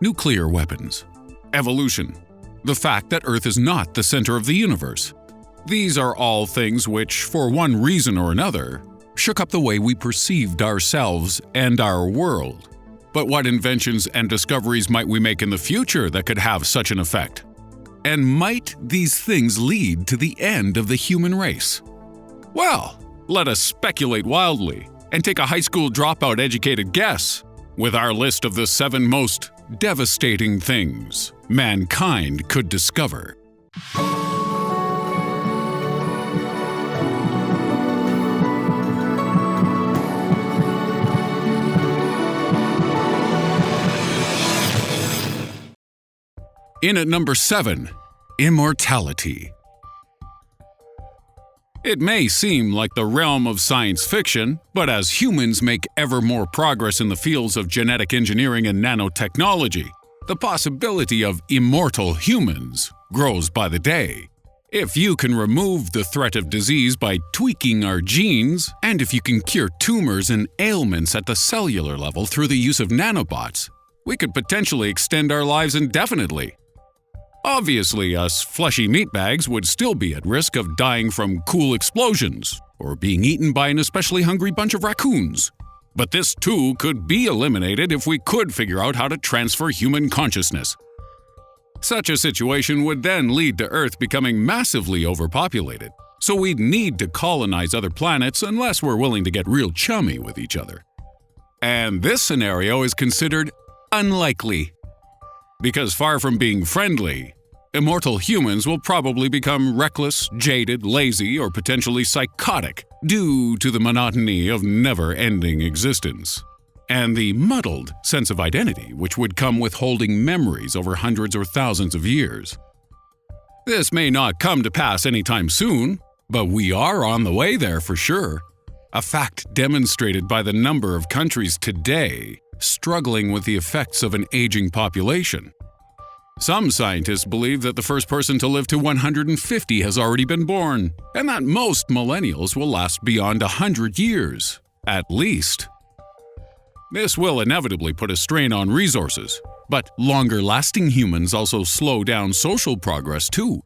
nuclear weapons, evolution, the fact that Earth is not the center of the universe. These are all things which, for one reason or another, shook up the way we perceived ourselves and our world. But what inventions and discoveries might we make in the future that could have such an effect? And might these things lead to the end of the human race? Well, let us speculate wildly and take a high school dropout educated guess with our list of the 7 most devastating things mankind could discover. In at number 7, immortality. It may seem like the realm of science fiction, but as humans make ever more progress in the fields of genetic engineering and nanotechnology, the possibility of immortal humans grows by the day. If you can remove the threat of disease by tweaking our genes, and if you can cure tumors and ailments at the cellular level through the use of nanobots, we could potentially extend our lives indefinitely. Obviously, us fleshy meatbags would still be at risk of dying from cool explosions or being eaten by an especially hungry bunch of raccoons. But this too could be eliminated if we could figure out how to transfer human consciousness. Such a situation would then lead to Earth becoming massively overpopulated, so we'd need to colonize other planets unless we're willing to get real chummy with each other. And this scenario is considered unlikely. Because far from being friendly, immortal humans will probably become reckless, jaded, lazy, or potentially psychotic due to the monotony of never-ending existence, and the muddled sense of identity which would come with holding memories over hundreds or thousands of years. This may not come to pass anytime soon, but we are on the way there for sure, a fact demonstrated by the number of countries today struggling with the effects of an aging population. Some scientists believe that the first person to live to 150 has already been born, and that most millennials will last beyond 100 years, at least. This will inevitably put a strain on resources, but longer-lasting humans also slow down social progress too.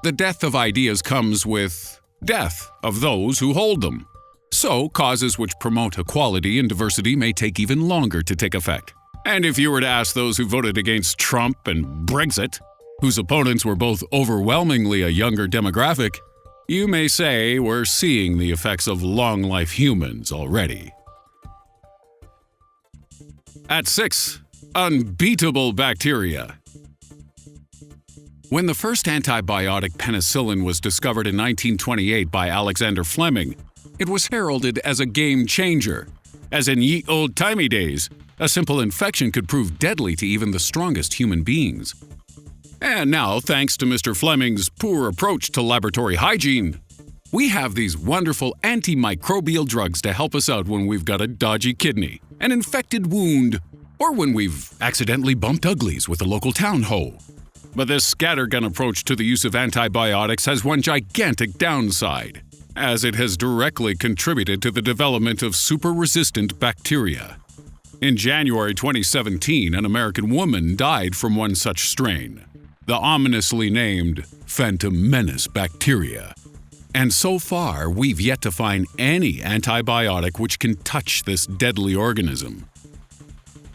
The death of ideas comes with death of those who hold them. So, causes which promote equality and diversity may take even longer to take effect. And if you were to ask those who voted against Trump and Brexit, whose opponents were both overwhelmingly a younger demographic, you may say we're seeing the effects of long-life humans already. At 6, unbeatable bacteria. When the first antibiotic penicillin was discovered in 1928 by Alexander Fleming, it was heralded as a game changer, as in ye old-timey days, a simple infection could prove deadly to even the strongest human beings. And now, thanks to Mr. Fleming's poor approach to laboratory hygiene, we have these wonderful antimicrobial drugs to help us out when we've got a dodgy kidney, an infected wound, or when we've accidentally bumped uglies with a local town hoe. But this scattergun approach to the use of antibiotics has one gigantic downside, as it has directly contributed to the development of super-resistant bacteria. In January 2017, an American woman died from one such strain, the ominously named Phantom Menace bacteria. And so far, we've yet to find any antibiotic which can touch this deadly organism.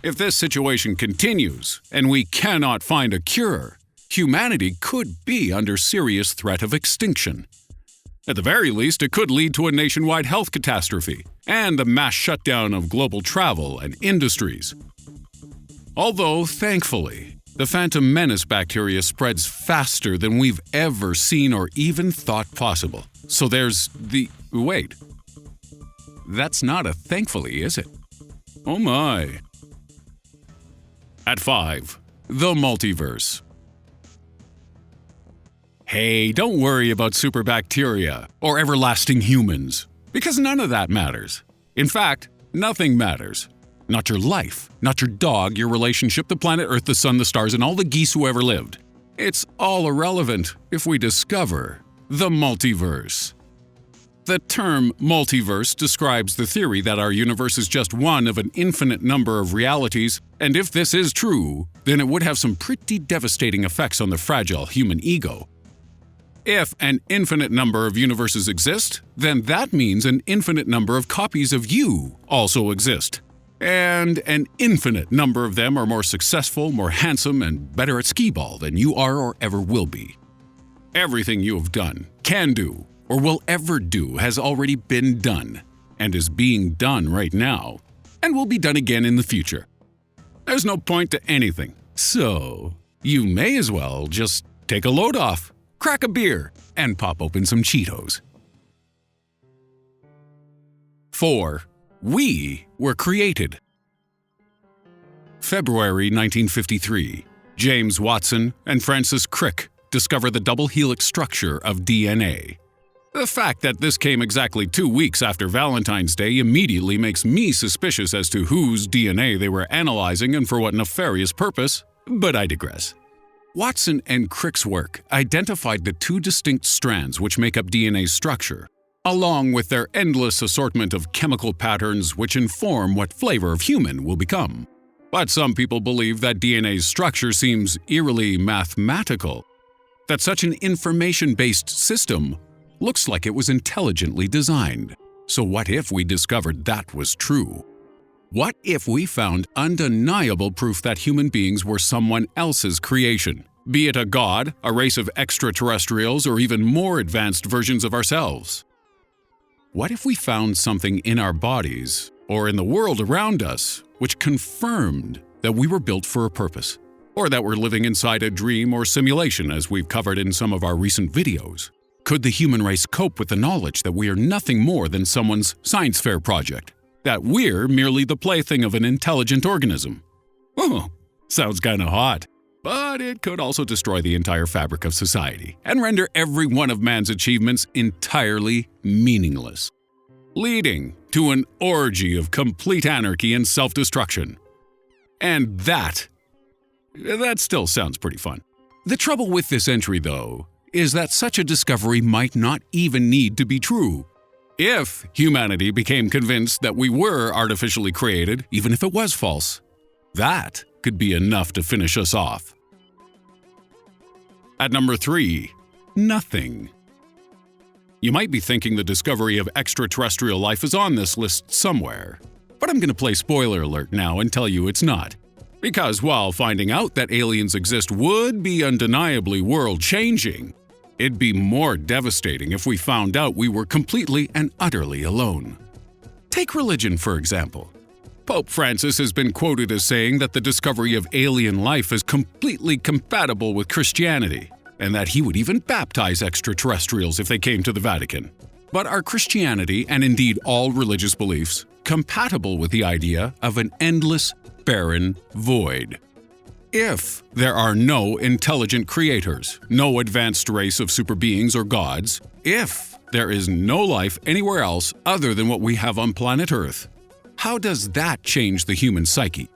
If this situation continues, and we cannot find a cure, humanity could be under serious threat of extinction. At the very least, it could lead to a nationwide health catastrophe and the mass shutdown of global travel and industries. Although, thankfully, the Phantom Menace bacteria spreads faster than we've ever seen or even thought possible. So there's the… wait. That's not a thankfully, is it? Oh my. At 5, the multiverse. Hey, don't worry about superbacteria or everlasting humans, because none of that matters. In fact, nothing matters. Not your life, not your dog, your relationship, the planet Earth, the sun, the stars, and all the geese who ever lived. It's all irrelevant if we discover the multiverse. The term multiverse describes the theory that our universe is just one of an infinite number of realities, and if this is true, then it would have some pretty devastating effects on the fragile human ego. If an infinite number of universes exist, then that means an infinite number of copies of you also exist. And an infinite number of them are more successful, more handsome, and better at skee-ball than you are or ever will be. Everything you have done, can do, or will ever do has already been done, and is being done right now, and will be done again in the future. There's no point to anything, so you may as well just take a load off, crack a beer, and pop open some Cheetos. 4. We were created. February 1953, James Watson and Francis Crick discover the double-helix structure of DNA. The fact that this came exactly 2 weeks after Valentine's Day immediately makes me suspicious as to whose DNA they were analyzing and for what nefarious purpose, but I digress. Watson and Crick's work identified the 2 distinct strands which make up DNA's structure, along with their endless assortment of chemical patterns which inform what flavor of human will become. But some people believe that DNA's structure seems eerily mathematical, that such an information-based system looks like it was intelligently designed. So what if we discovered that was true? What if we found undeniable proof that human beings were someone else's creation, be it a god, a race of extra-terrestrials, or even more advanced versions of ourselves? What if we found something in our bodies, or in the world around us, which confirmed that we were built for a purpose, or that we're living inside a dream or simulation as we've covered in some of our recent videos? Could the human race cope with the knowledge that we are nothing more than someone's science fair project? That we're merely the plaything of an intelligent organism? Oh, sounds kinda hot. But it could also destroy the entire fabric of society and render every one of man's achievements entirely meaningless, leading to an orgy of complete anarchy and self-destruction. And that still sounds pretty fun. The trouble with this entry, though, is that such a discovery might not even need to be true. If humanity became convinced that we were artificially created, even if it was false, that could be enough to finish us off. At number 3, nothing. You might be thinking the discovery of extraterrestrial life is on this list somewhere, but I'm going to play spoiler alert now and tell you it's not. Because while finding out that aliens exist would be undeniably world-changing, it'd be more devastating if we found out we were completely and utterly alone. Take religion, for example. Pope Francis has been quoted as saying that the discovery of alien life is completely compatible with Christianity, and that he would even baptize extraterrestrials if they came to the Vatican. But are Christianity, and indeed all religious beliefs, compatible with the idea of an endless, barren void? If there are no intelligent creators, no advanced race of super beings or gods, if there is no life anywhere else other than what we have on planet Earth, how does that change the human psyche?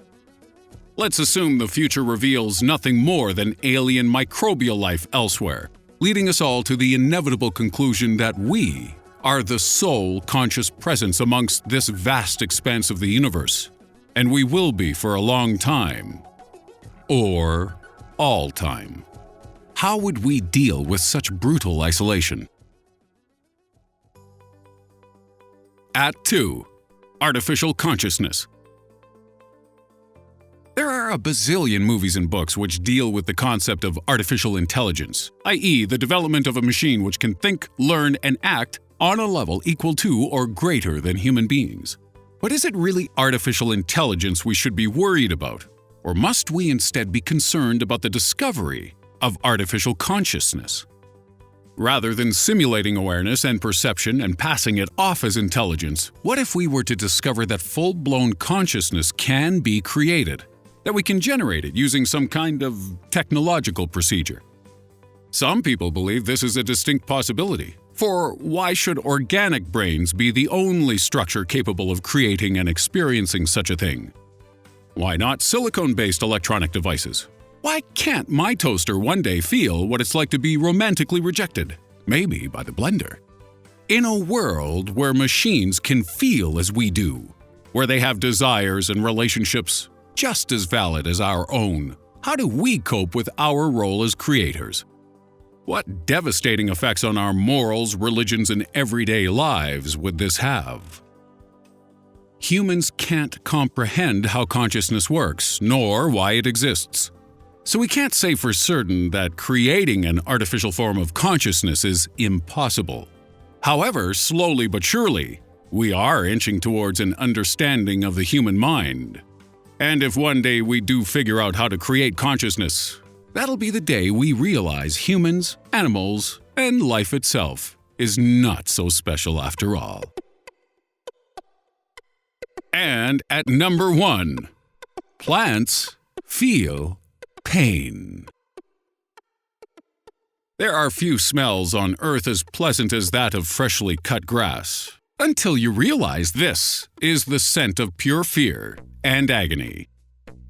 Let's assume the future reveals nothing more than alien microbial life elsewhere, leading us all to the inevitable conclusion that we are the sole conscious presence amongst this vast expanse of the universe, and we will be for a long time. Or all time. How would we deal with such brutal isolation? At 2. Artificial consciousness. There are a bazillion movies and books which deal with the concept of artificial intelligence, i.e., the development of a machine which can think, learn, and act on a level equal to or greater than human beings. But is it really artificial intelligence we should be worried about? Or must we instead be concerned about the discovery of artificial consciousness? Rather than simulating awareness and perception and passing it off as intelligence, what if we were to discover that full-blown consciousness can be created, that we can generate it using some kind of technological procedure? Some people believe this is a distinct possibility, for why should organic brains be the only structure capable of creating and experiencing such a thing? Why not silicone-based electronic devices? Why can't my toaster one day feel what it's like to be romantically rejected, maybe by the blender? In a world where machines can feel as we do, where they have desires and relationships just as valid as our own, how do we cope with our role as creators? What devastating effects on our morals, religions, and everyday lives would this have? Humans can't comprehend how consciousness works, nor why it exists. So we can't say for certain that creating an artificial form of consciousness is impossible. However, slowly but surely, we are inching towards an understanding of the human mind. And if one day we do figure out how to create consciousness, that'll be the day we realize humans, animals, and life itself is not so special after all. And at number 1, plants feel pain. There are few smells on Earth as pleasant as that of freshly cut grass, until you realize this is the scent of pure fear and agony.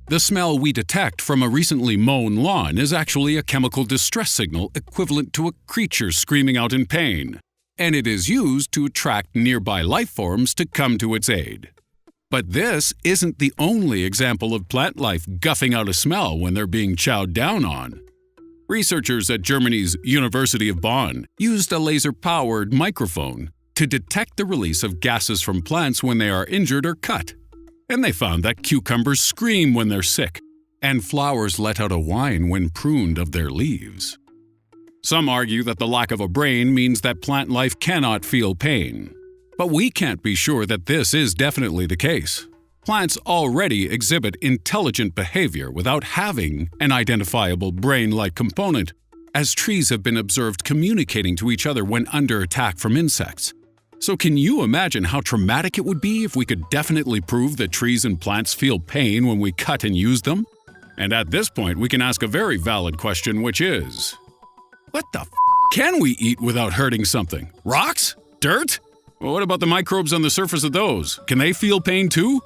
The smell we detect from a recently mown lawn is actually a chemical distress signal equivalent to a creature screaming out in pain, and it is used to attract nearby life forms to come to its aid. But this isn't the only example of plant life guffing out a smell when they're being chowed down on. Researchers at Germany's University of Bonn used a laser-powered microphone to detect the release of gases from plants when they are injured or cut. And they found that cucumbers scream when they're sick, and flowers let out a whine when pruned of their leaves. Some argue that the lack of a brain means that plant life cannot feel pain. But we can't be sure that this is definitely the case. Plants already exhibit intelligent behavior without having an identifiable brain-like component, as trees have been observed communicating to each other when under attack from insects. So can you imagine how traumatic it would be if we could definitely prove that trees and plants feel pain when we cut and use them? And at this point, we can ask a very valid question, which is, what the can we eat without hurting something? Rocks? Dirt? Well, what about the microbes on the surface of those? Can they feel pain too?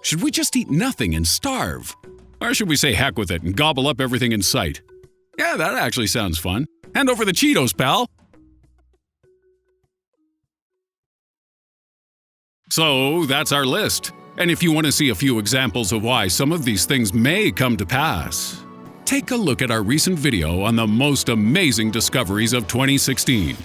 Should we just eat nothing and starve? Or should we say heck with it and gobble up everything in sight? Yeah, that actually sounds fun. Hand over the Cheetos, pal! So, that's our list. And if you want to see a few examples of why some of these things may come to pass, take a look at our recent video on the most amazing discoveries of 2016.